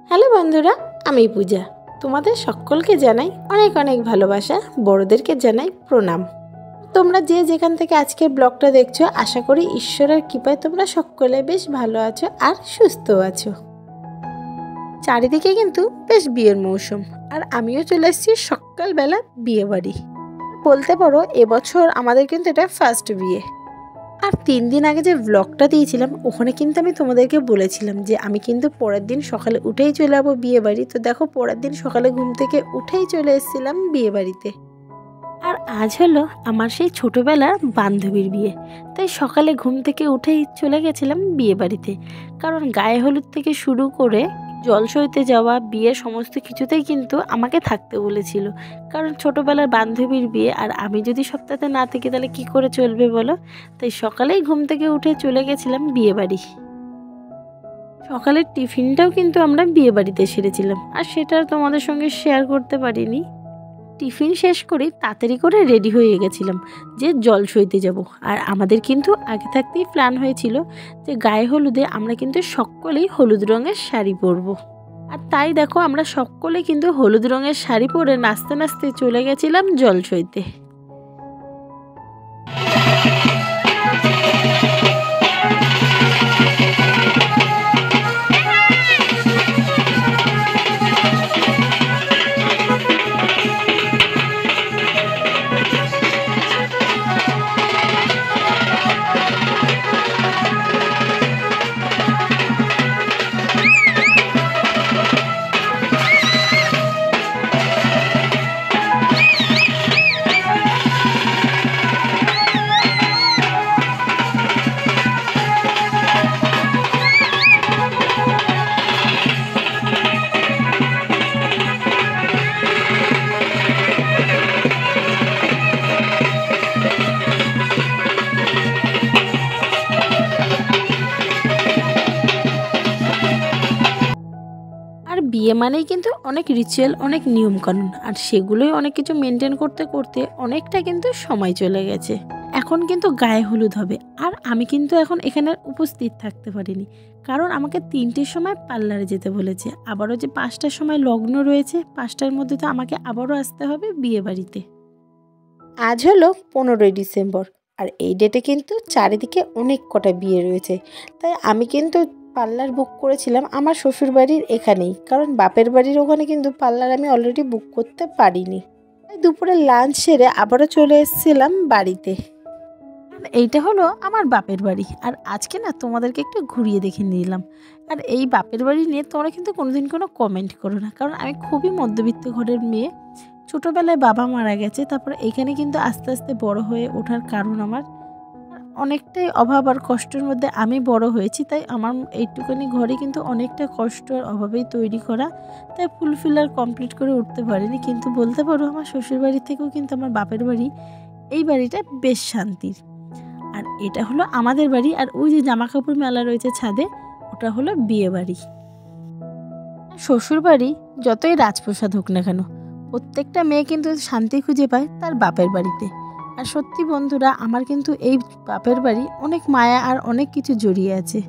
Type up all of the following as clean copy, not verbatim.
Hello বন্ধুরা, আমি পূজা। তোমাদের সকলকে জানাই অনেক অনেক ভালোবাসা, বড়দেরকে জানাই প্রণাম। তোমরা যে যেখান থেকে আজকের ব্লগটা দেখছো, আশা করি ঈশ্বরের কৃপায় তোমরা সকলে বেশ ভালো আছো আর সুস্থ আছো। চারিদিকে কিন্তু বেশ বিয়ের মৌসুম, আর আমিও চলে এসেছি সকালবেলা বিয়ে বাড়ি। বলতে পারো এবছর আমাদের কিন্তু এটা ফার্স্ট বিয়ে। আর 3 দিন আগে যে ব্লগটা দিয়েছিলাম, ওখানে কিন্তু আমি তোমাদেরকে বলেছিলাম যে আমি কিন্তু পরের দিন সকালে উঠেই চলে যাবো বিয়ে বাড়ি। তো দেখো, পরের দিন সকালে ঘুম থেকে উঠেই চলে এসেছিলাম বিয়ে বাড়িতে। আর আজ হলো আমার সেই ছোটোবেলার বান্ধবীর বিয়ে, তাই সকালে ঘুম থেকে উঠেই চলে গেছিলাম বিয়ে বাড়িতে। কারণ গায়ে হলুদ থেকে শুরু করে জল সইতে যাওয়া, বিয়ের সমস্ত কিছুতেই কিন্তু আমাকে থাকতে বলেছিল। কারণ ছোটোবেলার বান্ধবীর বিয়ে, আর আমি যদি সপ্তাহে না থাকি তাহলে কি করে চলবে বলো। তাই সকালেই ঘুম থেকে উঠে চলে গেছিলাম বিয়ে বাড়ি। সকালের টিফিনটাও কিন্তু আমরা বিয়ে বাড়িতে সেরেছিলাম, আর সেটা তোমাদের সঙ্গে শেয়ার করতে পারিনি। টিফিন শেষ করে তাড়াতাড়ি করে রেডি হয়ে গেছিলাম যে জল সইতে যাব। আর আমাদের কিন্তু আগে থাকতেই প্ল্যান হয়েছিল যে গায়ে হলুদে আমরা কিন্তু সকলেই হলুদ রঙের শাড়ি পরবো। আর তাই দেখো, আমরা সকলে কিন্তু হলুদ রঙের শাড়ি পরে নাচতে নাচতে চলে গেছিলাম জল সইতে। বিয়ে মানেই কিন্তু অনেক রিচুয়াল, অনেক নিয়মকানুন, আর সেগুলোই অনেক কিছু মেনটেন করতে করতে অনেকটা কিন্তু সময় চলে গেছে। এখন কিন্তু গায়ে হলুদ হবে, আর আমি কিন্তু এখন এখানে উপস্থিত থাকতে পারিনি, কারণ আমাকে 3টের সময় পার্লারে যেতে বলেছে। আবারও যে 5টার সময় লগ্ন রয়েছে, 5টার মধ্যে তো আমাকে আবারও আসতে হবে বিয়ে বাড়িতে। আজ হলো 15ই ডিসেম্বর, আর এই ডেটে কিন্তু চারিদিকে অনেক কটা বিয়ে রয়েছে। তাই আমি কিন্তু পার্লার বুক করেছিলাম আমার শ্বশুর বাড়ির এখানেই, কারণ বাপের বাড়ির ওখানে কিন্তু পার্লার আমি অলরেডি বুক করতে পারিনি। তাই দুপুরে লাঞ্চ সেরে আবারও চলে এসেছিলাম বাড়িতে। এইটা হলো আমার বাপের বাড়ি, আর আজকে না তোমাদেরকে একটু ঘুরিয়ে দেখে নিলাম। আর এই বাপের বাড়ি নিয়ে তোমরা কিন্তু কোনোদিন কোনো কমেন্ট করো না, কারণ আমি খুবই মধ্যবিত্ত ঘরের মেয়ে। ছোটোবেলায় বাবা মারা গেছে, তারপর এখানে কিন্তু আস্তে আস্তে বড় হয়ে ওঠার কারণ আমার অনেকটাই অভাব আর কষ্টের মধ্যে আমি বড় হয়েছি। তাই আমার এইটুখানি ঘরে কিন্তু অনেকটা কষ্ট আর অভাবেই তৈরি করা, তাই ফুলফিল আর কমপ্লিট করে উঠতে পারিনি। কিন্তু বলতে পারো আমার শ্বশুর বাড়ি থেকেও কিন্তু আমার বাপের বাড়ি, এই বাড়িটা বেশ শান্তির। আর এটা হলো আমাদের বাড়ি, আর ওই যে জামা কাপড় মেলা রয়েছে ছাদে, ওটা হলো বিয়ে বাড়ি। শ্বশুর বাড়ি যতই রাজপ্রসাদ হোক না কেন, প্রত্যেকটা মেয়ে কিন্তু শান্তি খুঁজে পায় তার বাপের বাড়িতে। আর সত্যি বন্ধুরা, আমার কিন্তু এই বাপের বাড়ি অনেক মায়া আর অনেক কিছু জড়িয়ে আছে।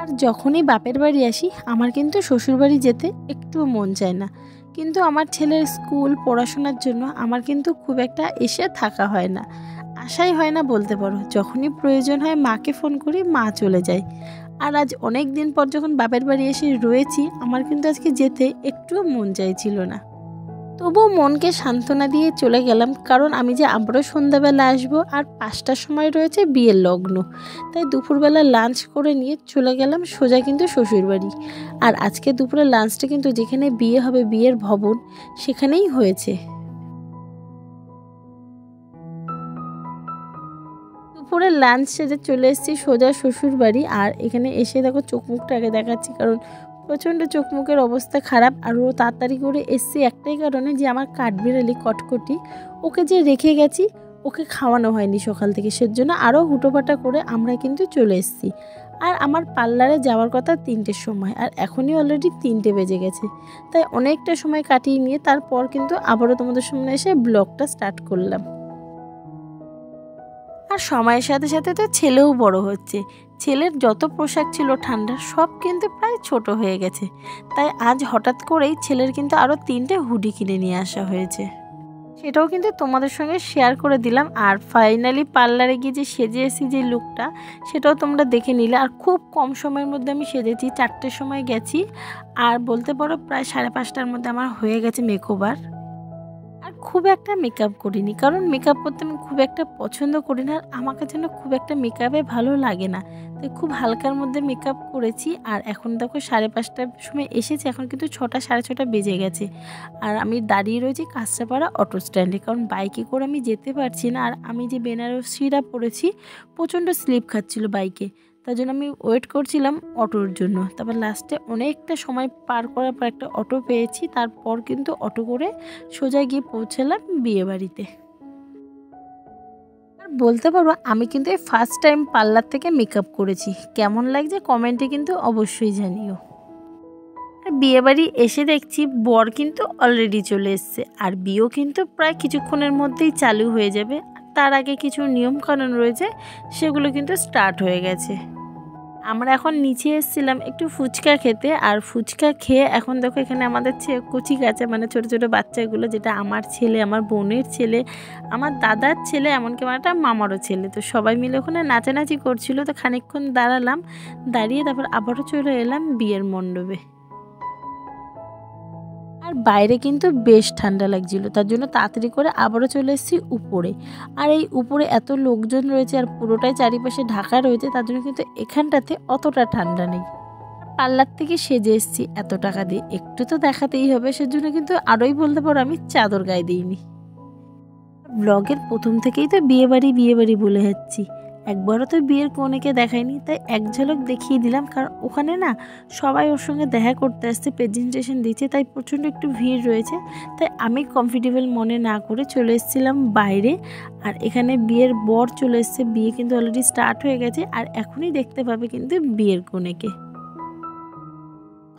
আর যখনই বাপের বাড়ি আসি, আমার কিন্তু শ্বশুর বাড়ি যেতে একটুও মন চায় না। কিন্তু আমার ছেলের স্কুল পড়াশোনার জন্য আমার কিন্তু খুব একটা এসে থাকা হয় না, আশাই হয় না বলতে পারো। যখনই প্রয়োজন হয় মাকে ফোন করি, মা চলে যায়। আর আজ অনেক দিন পর যখন বাপের বাড়ি এসে রয়েছি, আমার কিন্তু আজকে যেতে একটুও মন চাইছিল না। তবুও মনকে সান্ত্বনা দিয়ে চলে গেলাম, কারণ আমি যে আবারও সন্ধ্যাবেলা আসবো, আর 5টার সময় রয়েছে বিয়ের লগ্ন। তাই দুপুরবেলা লাঞ্চ করে নিয়ে চলে গেলাম সোজা কিন্তু শ্বশুরবাড়ি। আর আজকে দুপুরে লাঞ্চটা কিন্তু যেখানে বিয়ে হবে, বিয়ের ভবন, সেখানেই হয়েছে। দুপুরে লাঞ্চ সেরে চলে এসেছি সোজা শ্বশুরবাড়ি। আর এখানে এসে দেখো, চোখ মুখটা আগে দেখাচ্ছি, কারণ প্রচণ্ড চোখ মুখের অবস্থা খারাপ। আর ও তাড়াতাড়ি করে এসছি একটাই কারণে, যে আমার কাঠবিড়ালি কটকটি, ওকে যে রেখে গেছি, ওকে খাওয়ানো হয়নি সকাল থেকে, সেজন্য আরও হুটোপাটা করে আমরা কিন্তু চলে এসেছি। আর আমার পার্লারে যাওয়ার কথা 3টের সময়, আর এখনই অলরেডি 3টে বেজে গেছে। তাই অনেকটা সময় কাটিয়ে নিয়ে তারপর কিন্তু আবারও তোমাদের সামনে এসে ব্লগটা স্টার্ট করলাম। আর সময়ের সাথে সাথে তো ছেলেও বড় হচ্ছে। ছেলের যত পোশাক ছিল ঠান্ডার সব কিন্তু প্রায় ছোট হয়ে গেছে, তাই আজ হঠাৎ করেই ছেলের কিন্তু আরও 3টে হুডি কিনে নিয়ে আসা হয়েছে। সেটাও কিন্তু তোমাদের সঙ্গে শেয়ার করে দিলাম। আর ফাইনালি পার্লারে গিয়ে যে সেজে এসেছি যে লুকটা, সেটাও তোমরা দেখে নিলে। আর খুব কম সময়ের মধ্যে আমি সেজেছি, 4টের সময় গেছি আর বলতে পারো প্রায় 5:30টার মধ্যে আমার হয়ে গেছে মেকওভার। আর খুব একটা মেকআপ করিনি, কারণ মেকআপ করতে আমি খুব একটা পছন্দ করি না, আর আমাকে যেন খুব একটা মেকআপে ভালো লাগে না, তাই খুব হালকার মধ্যে মেকআপ করেছি। আর এখন দেখো 5:30টার সময় এসেছি, এখন কিন্তু 6টা 6:30 বেজে গেছে। আর আমি দাঁড়িয়ে রয়েছি কাঁচরাপাড়া অটো স্ট্যান্ডে, কারণ বাইকে করে আমি যেতে পারছি না। আর আমি যে বেনারসিটা পরেছি প্রচণ্ড স্লিপ খাচ্ছিল বাইকে, তার জন্য আমি ওয়েট করছিলাম অটোর জন্য। তারপর লাস্টে অনেকটা সময় পার করার পর একটা অটো পেয়েছি, তারপর কিন্তু অটো করে সোজা গিয়ে পৌঁছালাম বিয়েবাড়িতে। আর বলতে পারবো আমি কিন্তু এই ফার্স্ট টাইম পার্লার থেকে মেকআপ করেছি। কেমন লাগছে কমেন্টে কিন্তু অবশ্যই জানিও। আর বিয়েবাড়ি এসে দেখছি বর কিন্তু অলরেডি চলে এসছে, আর বিয়েও কিন্তু প্রায় কিছুক্ষণের মধ্যেই চালু হয়ে যাবে। তার আগে কিছু নিয়মকানুন রয়েছে, সেগুলো কিন্তু স্টার্ট হয়ে গেছে। আমরা এখন নিচে এসেছিলাম একটু ফুচকা খেতে, আর ফুচকা খেয়ে এখন দেখো এখানে আমাদের কচি কাঁচা মানে ছোটো ছোটো বাচ্চাগুলো, যেটা আমার ছেলে, আমার বোনের ছেলে, আমার দাদার ছেলে, এমনকি আমার একটা মামারও ছেলে, তো সবাই মিলে ওখানে নাচানাচি করছিল। তো খানিকক্ষণ দাঁড়ালাম, দাঁড়িয়ে তারপর আবারও চলে এলাম বিয়ের মণ্ডপে। আর বাইরে কিন্তু বেশ ঠান্ডা লাগছিল, তার জন্য তাড়াতাড়ি করে আবারও চলে এসেছি উপরে। আর এই উপরে এত লোকজন রয়েছে আর পুরোটাই চারিপাশে ঢাকা রয়েছে, তার জন্য কিন্তু এখানটাতে অতটা ঠান্ডা নেই। পার্লার থেকে সেজে এসেছি এত টাকা দিয়ে, একটু তো দেখাতেই হবে, সেজন্য কিন্তু আরোই বলতে পারো আমি চাদর গায়ে দিইনি। ব্লগের প্রথম থেকেই তো বিয়ে বাড়ি বলে যাচ্ছি, একবারও তো বিয়ের কনেকে দেখায়নি, তাই এক ঝলক দেখিয়ে দিলাম। কারণ ওখানে না সবাই ওর সঙ্গে দেখা করতে আসছে, প্রেজেন্টেশন দিচ্ছে, তাই প্রচণ্ড একটু ভিড় রয়েছে। তাই আমি কমফর্টেবল মনে না করে চলে এসেছিলাম বাইরে। আর এখানে বিয়ের বর চলে এসছে, বিয়ে কিন্তু অলরেডি স্টার্ট হয়ে গেছে, আর এখনই দেখতে পাবে কিন্তু বিয়ের কনেকে।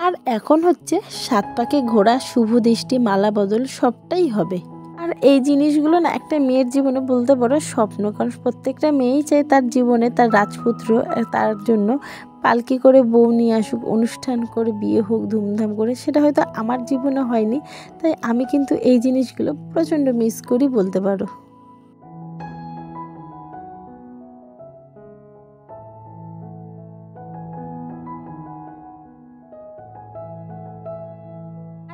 আর এখন হচ্ছে 7 পাকে ঘোরা, শুভ দৃষ্টি, মালা বদল সবটাই হবে। আর এই জিনিসগুলো না একটা মেয়ের জীবনে বলতে পারো স্বপ্ন, কারণ প্রত্যেকটা মেয়েই চায় তার জীবনে তার রাজপুত্র তার জন্য পালকি করে বউ নিয়ে আসুক, অনুষ্ঠান করে বিয়ে হোক ধুমধাম করে। সেটা হয়তো আমার জীবনে হয়নি, তাই আমি কিন্তু এই জিনিসগুলো প্রচণ্ড মিস করি বলতে পারো।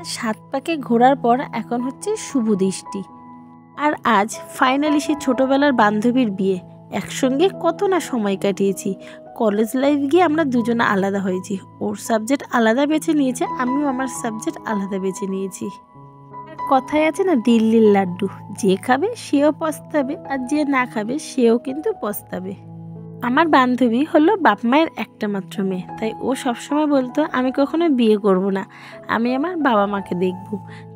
আর 7 পাকে ঘোরার পর এখন হচ্ছে শুভ দৃষ্টি। আর আজ ফাইনালি সে ছোটোবেলার বান্ধবীর বিয়ে, একসঙ্গে কত না সময় কাটিয়েছি। কলেজ লাইফ গিয়ে আমরা দুজনে আলাদা হয়েছি, ওর সাবজেক্ট আলাদা বেছে নিয়েছে, আমিও আমার সাবজেক্ট আলাদা বেছে নিয়েছি। আর কথায় আছে না, দিল্লির লাড্ডু, যে খাবে সেও পস্তাবে আর যে না খাবে সেও কিন্তু পস্তাবে। আমার বান্ধবী হলো বাপ মায়ের একটা মাত্র মেয়ে, তাই ও সবসময় বলতো আমি কখনো বিয়ে করব না, আমি আমার বাবা মাকে দেখব।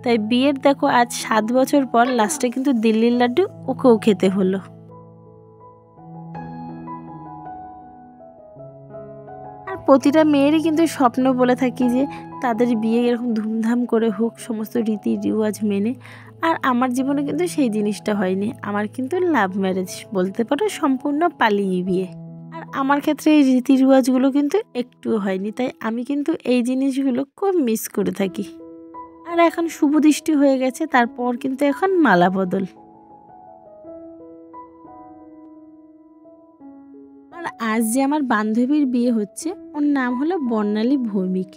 তাই বিয়ের দেখো আজ 7 বছর পর লাস্টে কিন্তু দিল্লির লাড্ডু ওকেও খেতে হলো। আর প্রতিটা মেয়েরই কিন্তু স্বপ্ন বলে থাকি যে তাদের বিয়ে এরকম ধুমধাম করে হোক, সমস্ত রীতি রিওয়াজ মেনে। আর আমার জীবনে কিন্তু সেই জিনিসটা হয়নি, আমার কিন্তু লাভ ম্যারেজ বলতে পারো, সম্পূর্ণ পালিয়ে বিয়ে। আর আমার ক্ষেত্রে এই রীতি রিওয়াজগুলো কিন্তু একটুও হয়নি, তাই আমি কিন্তু এই জিনিসগুলো খুব মিস করে থাকি। আর এখন শুভ দৃষ্টি হয়ে গেছে, তারপর কিন্তু এখন মালা বদল। আর আজ যে আমার বান্ধবীর বিয়ে হচ্ছে, ওর নাম হলো বর্ণালী ভৌমিক,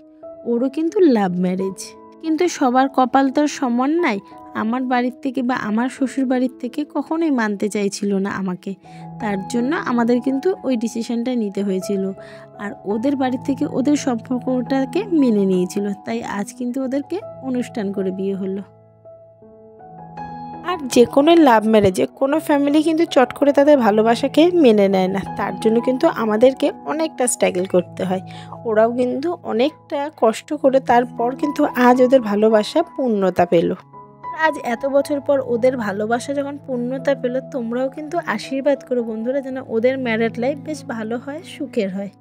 ওরও কিন্তু লাভ ম্যারেজ। কিন্তু সবার কপাল তো আর সমান নাই, আমার বাড়ির থেকে বা আমার শ্বশুর বাড়ির থেকে কখনোই মানতে চাইছিল না আমাকে, তার জন্য আমাদের কিন্তু ওই ডিসিশনটা নিতে হয়েছিল। আর ওদের বাড়ি থেকে ওদের সম্পর্কটাকে মেনে নিয়েছিল, তাই আজ কিন্তু ওদেরকে অনুষ্ঠান করে বিয়ে হলো। আর যে কোনো লাভ ম্যারেজে কোনো ফ্যামিলি কিন্তু চট করে তাদের ভালোবাসাকে মেনে নেয় না, তার জন্য কিন্তু আমাদেরকে অনেকটা স্ট্রাগল করতে হয়। ওরাও কিন্তু অনেকটা কষ্ট করে তারপর কিন্তু আজ ওদের ভালোবাসা পূর্ণতা পেল। আজ এত বছর পর ওদের ভালোবাসা যখন পূর্ণতা পেল, তোমরাও কিন্তু আশীর্বাদ করো বন্ধুরা, যেন ওদের ম্যারেড লাইফ বেশ ভালো হয়, সুখের হয়।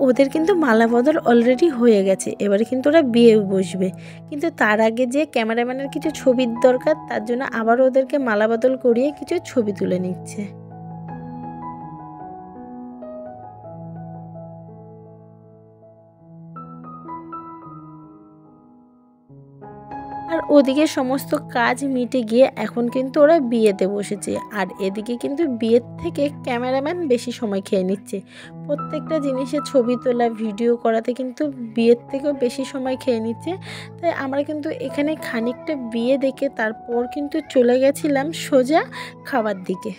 ওদের কিন্তু মালা বদল অলরেডি হয়ে গেছে, এবারে কিন্তু ওরা বিয়ে বসবে। কিন্তু তার আগে যে ক্যামেরাম্যানের কিছু ছবির দরকার, তার জন্য আবার ওদেরকে মালা বদল করিয়ে কিছু ছবি তুলে নিচ্ছে। আর ওদিকে সমস্ত কাজ মিটে গিয়ে এখন কিন্তু ওরা বিয়েতে বসেছে। আর এদিকে কিন্তু বিয়ের থেকে ক্যামেরাম্যান বেশি সময় খেয়ে নিচ্ছে। প্রত্যেকটা জিনিসের ছবি তোলা, ভিডিও করাতে কিন্তু বিয়ের থেকেও বেশি সময় খেয়ে নিচ্ছে। তাই আমরা কিন্তু এখানে খানিকটা বিয়ে দেখে তারপর কিন্তু চলে গেছিলাম সোজা খাবার দিকে।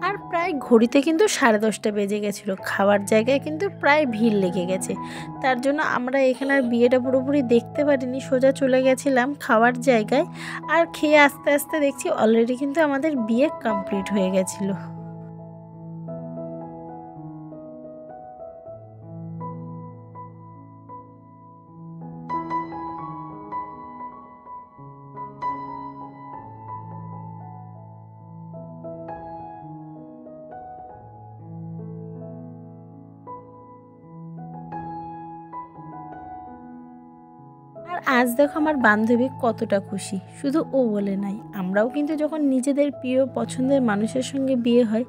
আর প্রায় ঘড়িতে কিন্তু 10:30 বেজে গেছিলো। খাওয়ার জায়গায় কিন্তু প্রায় ভিড় লেগে গেছে। তার জন্য আমরা এখানে আর বিয়েটা পুরোপুরি দেখতে পারিনি, সোজা চলে গেছিলাম খাওয়ার জায়গায়। আর খেয়ে আস্তে আস্তে দেখছি অলরেডি কিন্তু আমাদের বিয়ে কমপ্লিট হয়ে গেছিলো। আর আজ দেখো আমার বান্ধবী কতটা খুশি, শুধু ও বলে নাই, আমরাও কিন্তু যখন নিজেদের প্রিয় পছন্দের মানুষের সঙ্গে বিয়ে হয়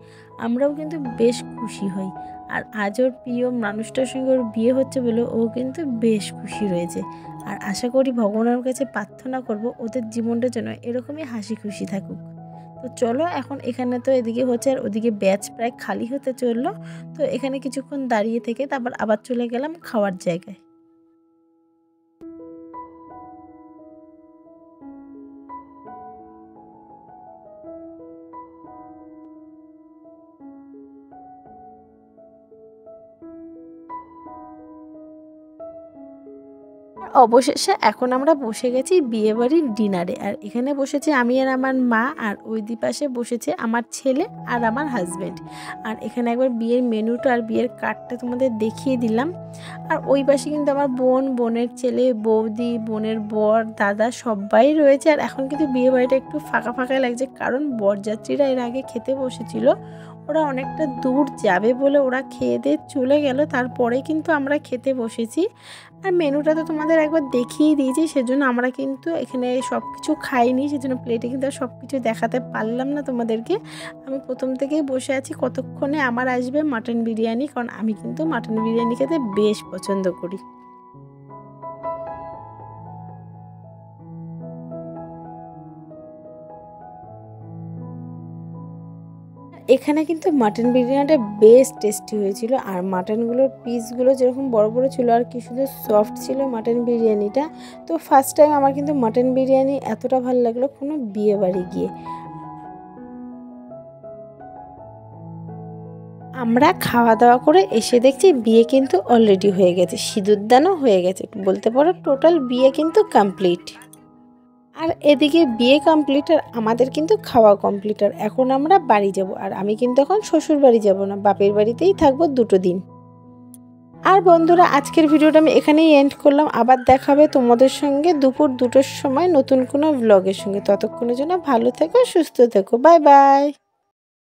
আমরাও কিন্তু বেশ খুশি হই। আর আজ ওর প্রিয় মানুষটার সঙ্গে ওর বিয়ে হচ্ছে বলে ও কিন্তু বেশ খুশি রয়েছে। আর আশা করি ভগবানের কাছে প্রার্থনা করব ওদের জীবনটার জন্য এরকমই হাসি খুশি থাকুক। তো চলো এখন এখানে তো এদিকে হচ্ছে আর ওদিকে ব্যাচ প্রায় খালি হতে চললো। তো এখানে কিছুক্ষণ দাঁড়িয়ে থেকে তারপর আবার চলে গেলাম খাওয়ার জায়গায়। অবশেষে এখন আমরা বসে গেছি বিয়েবাড়ির ডিনারে। আর এখানে বসেছি আমি আর আমার মা, আর ওই পাশে বসেছে আমার ছেলে আর আমার হাজব্যান্ড। আর এখানে একবার বিয়ের মেনুটা আর বিয়ের কার্ডটা তোমাদের দেখিয়ে দিলাম। আর ওই পাশে কিন্তু আমার বোন, বোনের ছেলে, বৌদি, বোনের বর, দাদা সবাই রয়েছে। আর এখন কিন্তু বিয়ে বাড়িটা একটু ফাঁকা ফাঁকা লাগছে, কারণ বরযাত্রীরা এর আগে খেতে বসেছিল। ওরা অনেকটা দূর যাবে বলে ওরা খেয়ে দিয়ে চলে গেল, তারপরে কিন্তু আমরা খেতে বসেছি। আর মেনুটা তো তোমাদের একবার দেখিয়ে দিয়েছি, সেজন্য আমরা কিন্তু এখানে সব কিছু খাইনি, সেজন্য প্লেটে কিন্তু সব কিছু দেখাতে পারলাম না তোমাদেরকে। আমি প্রথম থেকেই বসে আছি কতক্ষণে আমার আসবে মাটন বিরিয়ানি, কারণ আমি কিন্তু মাটন বিরিয়ানি খেতে বেশ পছন্দ করি। এখানে কিন্তু মাটন বিরিয়ানিটা বেশ টেস্টি হয়েছিল। আর মাটনগুলোর পিসগুলো যেরকম বড় বড় ছিল আর কি সুন্দর সফট ছিল মাটন বিরিয়ানিটা। তো ফার্স্ট টাইম আমার কিন্তু মাটন বিরিয়ানি এতটা ভালো লাগলো কোনো বিয়ে বাড়ি গিয়ে। আমরা খাওয়া দাওয়া করে এসে দেখছি বিয়ে কিন্তু অলরেডি হয়ে গেছে, সিঁদুরদানও হয়ে গেছে, বলতে পারো টোটাল বিয়ে কিন্তু কমপ্লিট। আর এদিকে বিয়ে কমপ্লিট আর আমাদের কিন্তু খাওয়া কমপ্লিট। আর এখন আমরা বাড়ি যাব। আর আমি কিন্তু এখন শ্বশুর বাড়ি যাব না, বাপের বাড়িতেই থাকবো 2 দিন। আর বন্ধুরা আজকের ভিডিওটা আমি এখানেই এন্ড করলাম। আবার দেখাবে তোমাদের সঙ্গে দুপুর 2টোর সময় নতুন কোনো ব্লগের সঙ্গে। ততক্ষণের জন্য ভালো থেকো, সুস্থ থেকো, বাই বাই।